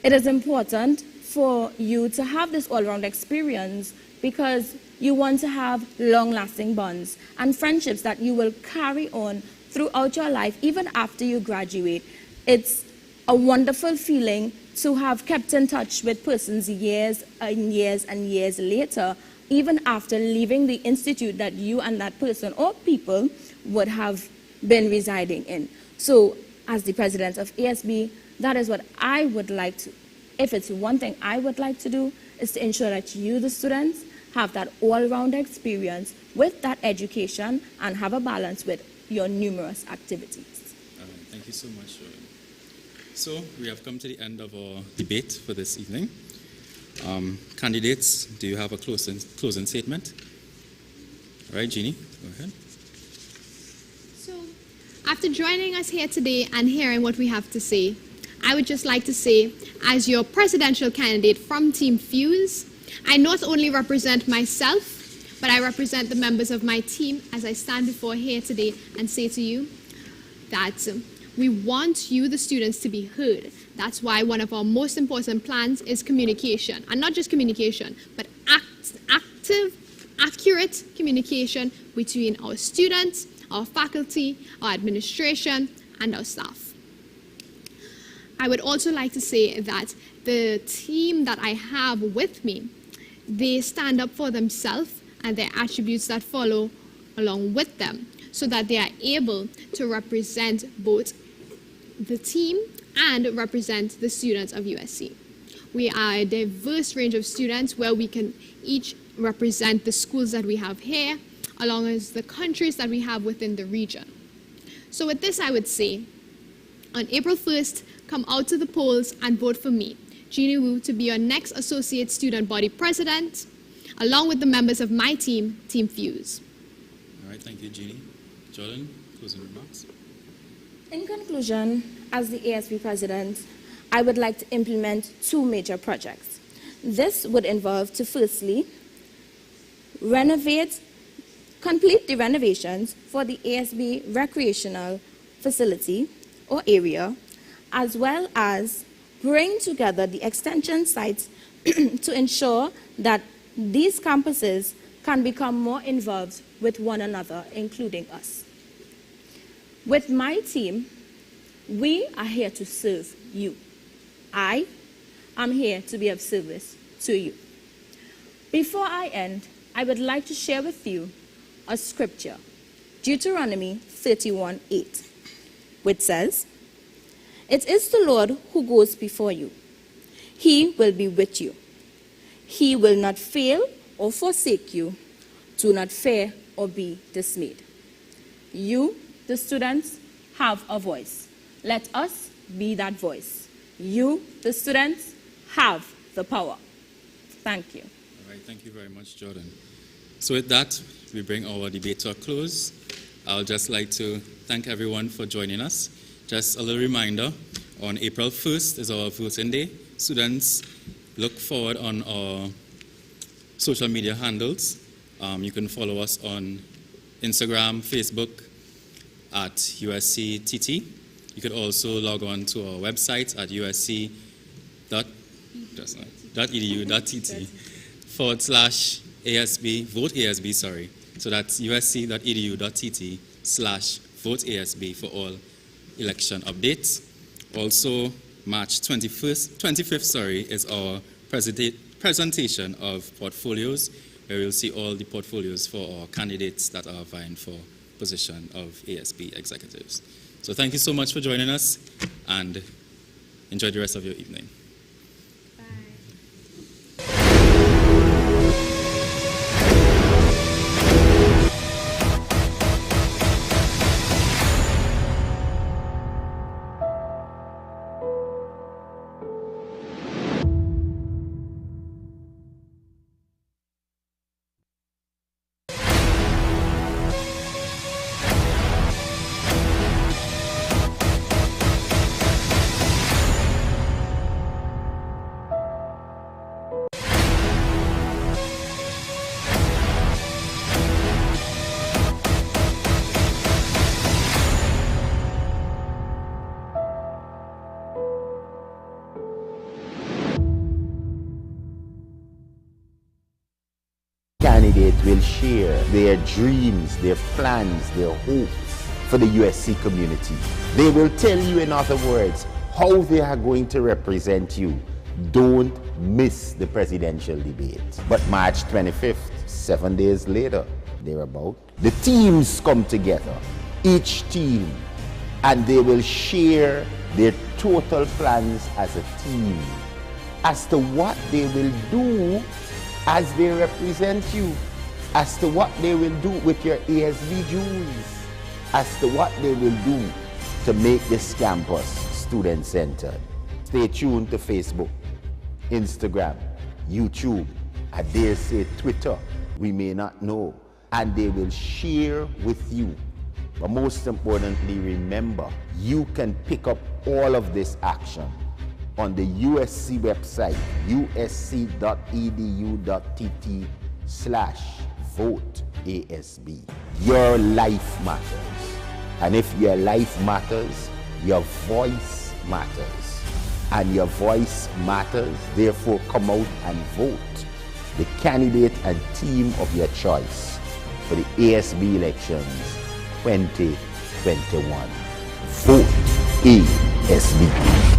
It is important for you to have this all-round experience because you want to have long-lasting bonds and friendships that you will carry on throughout your life, even after you graduate. It's a wonderful feeling to have kept in touch with persons years and years and years later, even after leaving the institute that you and that person or people would have been residing in. So as the president of ASB, that is what I would like to, if it's one thing I would like to do, is to ensure that you, the students, have that all-round experience with that education and have a balance with your numerous activities. Thank you so much, Jordan. So we have come to the end of our debate for this evening. Candidates, do you have a closing statement? All right, Jeannie, go ahead. So, after joining us here today and hearing what we have to say, I would just like to say, as your presidential candidate from Team Fuse, I not only represent myself, but I represent the members of my team as I stand before here today and say to you that we want you, the students, to be heard. That's why one of our most important plans is communication. And not just communication, but accurate communication between our students, our faculty, our administration, and our staff. I would also like to say that the team that I have with me, they stand up for themselves and their attributes that follow along with them, so that they are able to represent both the team and represent the students of USC. We are a diverse range of students where we can each represent the schools that we have here, along as the countries that we have within the region. So with this, I would say, on April 1st, come out to the polls and vote for me, Jeannie Wu, to be your next Associate Student Body President, along with the members of my team, Team Fuse. All right, thank you, Jeannie. Jordan, closing remarks. In conclusion, as the ASB president, I would like to implement two major projects. This would involve to firstly complete the renovations for the ASB recreational facility or area, as well as bring together the extension sites to ensure that these campuses can become more involved with one another, including us. With my team, we are here to serve you. I am here to be of service to you. Before I end, I would like to share with you a scripture, Deuteronomy 31:8, which says, "It is the Lord who goes before you. He will be with you. He will not fail or forsake you. Do not fear or be dismayed." You, the students, have a voice. Let us be that voice. You, the students, have the power. Thank you. All right, thank you very much, Jordan. So with that, we bring our debate to a close. I'll just like to thank everyone for joining us. Just a little reminder, on April 1st is our voting day. Students, look forward on our social media handles. You can follow us on Instagram, Facebook at usc.tt. You could also log on to our website at usc.edu.tt/ASB, voteasb, sorry. So that's usc.edu.tt/voteasb for all election updates. Also, March 25th, is our presentation of portfolios, where we'll see all the portfolios for our candidates that are vying for position of ASB executives. So thank you so much for joining us, and enjoy the rest of your evening. Candidates will share their dreams, their plans, their hopes for the USC community. They will tell you, in other words, how they are going to represent you. Don't miss the presidential debate. But March 25th, 7 days later, thereabout, the teams come together, each team, and they will share their total plans as a team as to what they will do as they represent you, as to what they will do with your ASB dues, as to what they will do to make this campus student-centered. Stay tuned to Facebook, Instagram, YouTube, I dare say Twitter, we may not know, and they will share with you. But most importantly, remember, you can pick up all of this action on the USC website, usc.edu.tt/voteasb. Your life matters. And if your life matters, your voice matters. And your voice matters, therefore come out and vote the candidate and team of your choice for the ASB elections 2021. Vote ASB.